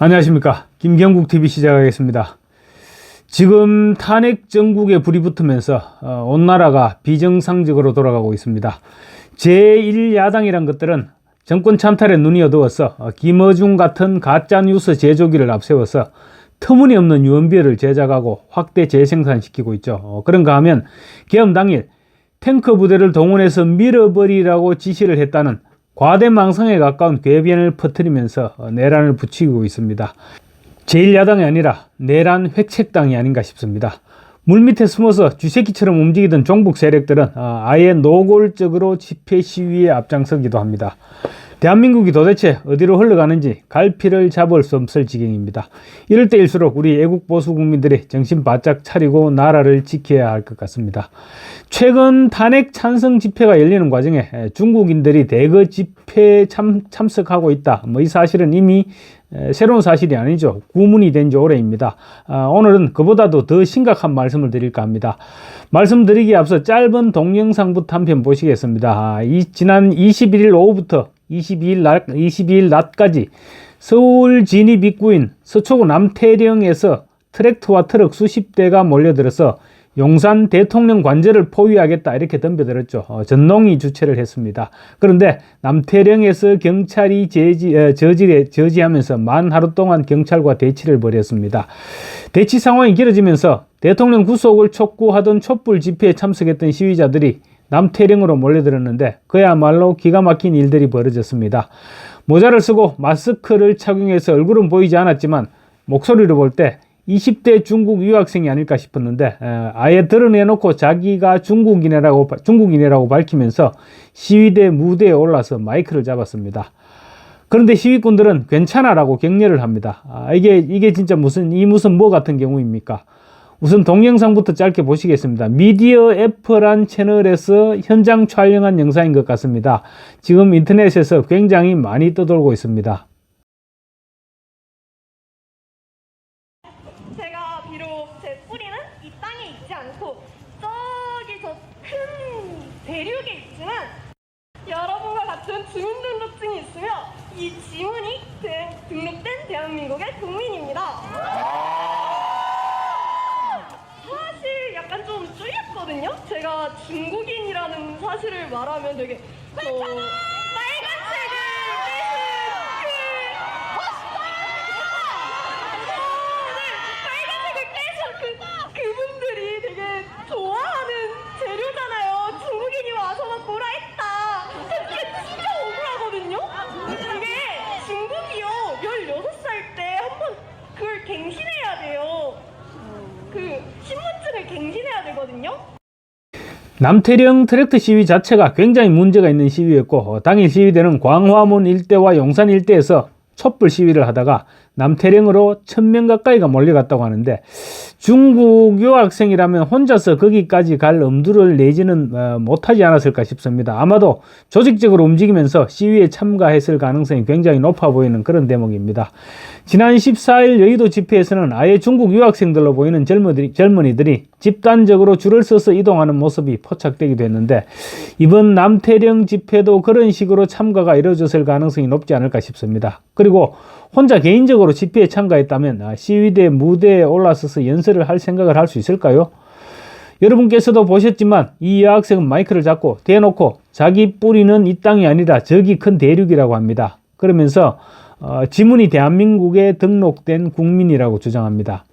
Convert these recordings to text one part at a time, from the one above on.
안녕하십니까. 김경국TV 시작하겠습니다. 지금 탄핵 정국에 불이 붙으면서 온 나라가 비정상적으로 돌아가고 있습니다. 제1야당이란 것들은 정권 참탈에 눈이 어두워서 김어준 같은 가짜뉴스 제조기를 앞세워서 터무니없는 유언비어를 제작하고 확대 재생산시키고 있죠. 그런가 하면 계엄 당일 탱크 부대를 동원해서 밀어버리라고 지시를 했다는 과대망상에 가까운 궤변을 퍼뜨리면서 내란을 부추기고 있습니다. 제1야당이 아니라 내란 획책당이 아닌가 싶습니다. 물밑에 숨어서 쥐새끼처럼 움직이던 종북 세력들은 아예 노골적으로 집회 시위에 앞장서기도 합니다. 대한민국이 도대체 어디로 흘러가는지 갈피를 잡을 수 없을 지경입니다. 이럴 때일수록 우리 애국 보수 국민들이 정신 바짝 차리고 나라를 지켜야 할 것 같습니다. 최근 탄핵 찬성 집회가 열리는 과정에 중국인들이 대거 집회에 참석하고 있다. 이 사실은 이미 새로운 사실이 아니죠. 구문이 된 지 오래입니다. 오늘은 그보다도 더 심각한 말씀을 드릴까 합니다. 말씀드리기에 앞서 짧은 동영상부터 한 편 보시겠습니다. 지난 21일 오후부터 22일 낮까지 서울 진입 입구인 서초구 남태령에서 트랙터와 트럭 수십 대가 몰려들어서 용산 대통령 관저를 포위하겠다 이렇게 덤벼들었죠. 전농이 주최를 했습니다. 그런데 남태령에서 경찰이 저지하면서 만 하루 동안 경찰과 대치를 벌였습니다. 대치 상황이 길어지면서 대통령 구속을 촉구하던 촛불 집회에 참석했던 시위자들이 남태령으로 몰려들었는데 그야말로 기가 막힌 일들이 벌어졌습니다. 모자를 쓰고 마스크를 착용해서 얼굴은 보이지 않았지만 목소리를 볼 때 20대 중국 유학생이 아닐까 싶었는데 아예 드러내놓고 자기가 중국인이라고 밝히면서 시위대 무대에 올라서 마이크를 잡았습니다. 그런데 시위꾼들은 괜찮아라고 격려를 합니다. 이게 진짜 무슨 뭐 같은 경우입니까? 우선 동영상부터 짧게 보시겠습니다. 미디어 애플한 채널에서 현장 촬영한 영상인 것 같습니다. 지금 인터넷에서 굉장히 많이 떠돌고 있습니다. 제가 비록 제 뿌리는 이 땅에 있지 않고 저기 저 큰 대륙에 있지만 여러분과 같은 주민등록증이 있으며 이 지문이 등록된 대한민국의 국민입니다. 사실 약간 좀 쫄렸거든요. 제가 중국인이라는 사실을 말하면 되게 빨간색을 떼신 그분들이 되게 좋아하는 재료잖아요. 중국인이 와서 막 뭐라 했다. 그게 진짜 억울하거든요. 이게 중국이요 16살 때 한번 그걸 갱신해야 돼요. 그 신분증을 갱신해야 되거든요. 남태령 트랙터 시위 자체가 굉장히 문제가 있는 시위였고 당일 시위대는 광화문 일대와 용산 일대에서 촛불 시위를 하다가 남태령으로 1000명 가까이가 몰려갔다고 하는데 중국 유학생이라면 혼자서 거기까지 갈 엄두를 내지는 못하지 않았을까 싶습니다. 아마도 조직적으로 움직이면서 시위에 참가했을 가능성이 굉장히 높아 보이는 그런 대목입니다. 지난 14일 여의도 집회에서는 아예 중국 유학생들로 보이는 젊은이들이 집단적으로 줄을 서서 이동하는 모습이 포착되기도 했는데 이번 남태령 집회도 그런 식으로 참가가 이루어졌을 가능성이 높지 않을까 싶습니다. 그리고 혼자 개인적으로 집회에 참가했다면 시위대 무대에 올라서서 연설을 할 생각을 할 수 있을까요? 여러분께서도 보셨지만 이 여학생은 마이크를 잡고 대놓고 자기 뿌리는 이 땅이 아니라 저기 큰 대륙이라고 합니다. 그러면서 지문이 대한민국에 등록된 국민이라고 주장합니다.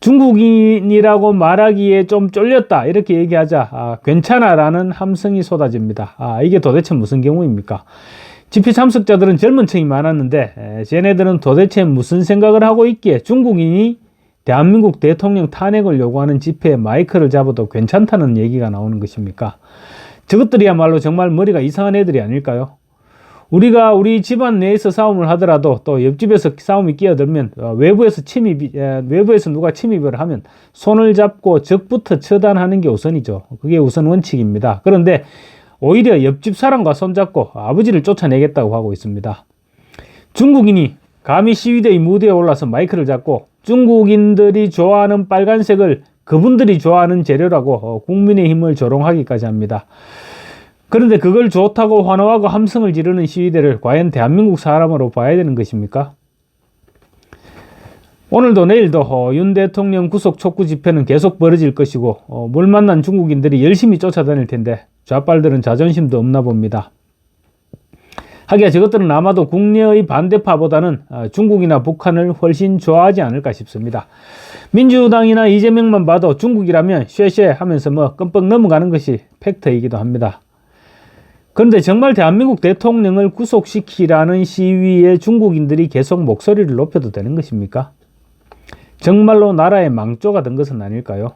중국인이라고 말하기에 좀 쫄렸다 이렇게 얘기하자 괜찮아 라는 함성이 쏟아집니다. 이게 도대체 무슨 경우입니까? 집회 참석자들은 젊은 층이 많았는데 쟤네들은 도대체 무슨 생각을 하고 있기에 중국인이 대한민국 대통령 탄핵을 요구하는 집회에 마이크를 잡아도 괜찮다는 얘기가 나오는 것입니까? 저것들이야말로 정말 머리가 이상한 애들이 아닐까요? 우리가 우리 집안 내에서 싸움을 하더라도 또 옆집에서 싸움이 끼어들면 외부에서 누가 침입을 하면 손을 잡고 적부터 처단하는 게 우선이죠. 그게 우선 원칙입니다. 그런데 오히려 옆집 사람과 손잡고 아버지를 쫓아내겠다고 하고 있습니다. 중국인이 감히 시위대의 무대에 올라서 마이크를 잡고 중국인들이 좋아하는 빨간색을 그분들이 좋아하는 재료라고 국민의힘을 조롱하기까지 합니다. 그런데 그걸 좋다고 환호하고 함성을 지르는 시위대를 과연 대한민국 사람으로 봐야 되는 것입니까? 오늘도 내일도 윤 대통령 구속 촉구 집회는 계속 벌어질 것이고 물 만난 중국인들이 열심히 쫓아다닐 텐데 좌빨들은 자존심도 없나 봅니다. 하기야 저것들은 아마도 국내의 반대파보다는 중국이나 북한을 훨씬 좋아하지 않을까 싶습니다. 민주당이나 이재명만 봐도 중국이라면 쉐쉐 하면서 끔뻑 넘어가는 것이 팩트이기도 합니다. 그런데 정말 대한민국 대통령을 구속시키라는 시위에 중국인들이 계속 목소리를 높여도 되는 것입니까? 정말로 나라의 망조가 된 것은 아닐까요?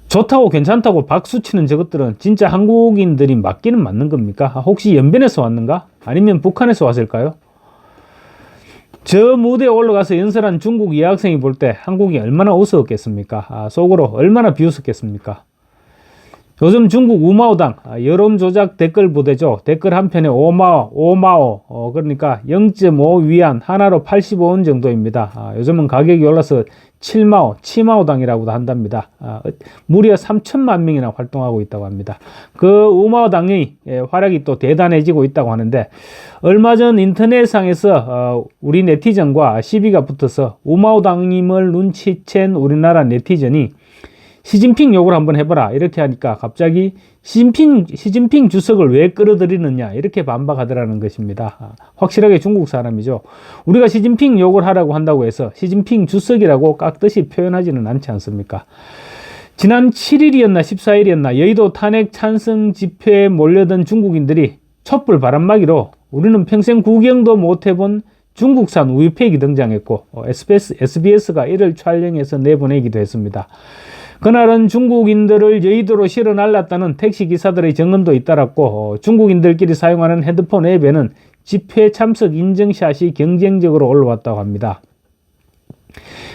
좋다고 괜찮다고 박수치는 저것들은 진짜 한국인들이 맞기는 맞는 겁니까? 혹시 연변에서 왔는가? 아니면 북한에서 왔을까요? 저 무대에 올라가서 연설한 중국 여학생이 볼 때 한국이 얼마나 우스웠겠습니까? 속으로 얼마나 비웃었겠습니까? 요즘 중국 우마오당 여론조작 댓글 부대죠. 댓글 한 편에 오마오 그러니까 0.5 위안 하나로 85원 정도입니다. 요즘은 가격이 올라서 치마오당이라고도 한답니다. 무려 3천만 명이나 활동하고 있다고 합니다. 그 우마오당의 활약이 또 대단해지고 있다고 하는데 얼마 전 인터넷상에서 우리 네티즌과 시비가 붙어서 우마오당임을 눈치챈 우리나라 네티즌이 시진핑 욕을 한번 해봐라 이렇게 하니까 갑자기 시진핑 주석을 왜 끌어들이느냐 이렇게 반박하더라는 것입니다. 확실하게 중국 사람이죠. 우리가 시진핑 욕을 하라고 한다고 해서 시진핑 주석이라고 깍듯이 표현하지는 않지 않습니까? 지난 7일이었나 14일이었나 여의도 탄핵 찬성 집회에 몰려든 중국인들이 촛불 바람막이로 우리는 평생 구경도 못 해본 중국산 우유팩이 등장했고 SBS가 이를 촬영해서 내보내기도 했습니다. 그날은 중국인들을 여의도로 실어 날랐다는 택시기사들의 증언도 잇따랐고 중국인들끼리 사용하는 핸드폰 앱에는 집회 참석 인증샷이 경쟁적으로 올라왔다고 합니다.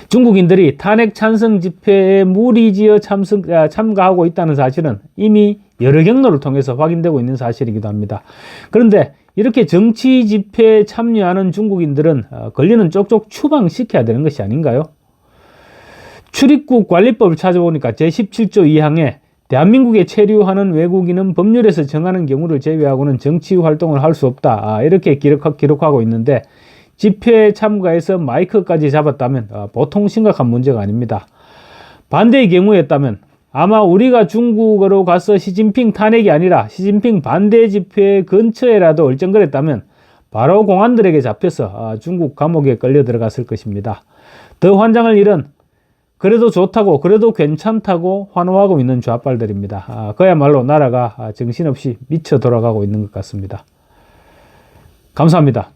중국인들이 탄핵 찬성 집회에 무리지어 참가하고 있다는 사실은 이미 여러 경로를 통해서 확인되고 있는 사실이기도 합니다. 그런데 이렇게 정치 집회에 참여하는 중국인들은 권리는 쪽쪽 추방시켜야 되는 것이 아닌가요? 출입국 관리법을 찾아보니까 제17조 2항에 대한민국에 체류하는 외국인은 법률에서 정하는 경우를 제외하고는 정치 활동을 할 수 없다. 이렇게 기록하고 있는데 집회에 참가해서 마이크까지 잡았다면 보통 심각한 문제가 아닙니다. 반대의 경우였다면 아마 우리가 중국으로 가서 시진핑 탄핵이 아니라 시진핑 반대 집회 근처에라도 얼쩡거렸다면 바로 공안들에게 잡혀서 중국 감옥에 끌려 들어갔을 것입니다. 더 환장할 일은 그래도 좋다고 그래도 괜찮다고 환호하고 있는 좌빨들입니다. 그야말로 나라가 정신없이 미쳐 돌아가고 있는 것 같습니다. 감사합니다.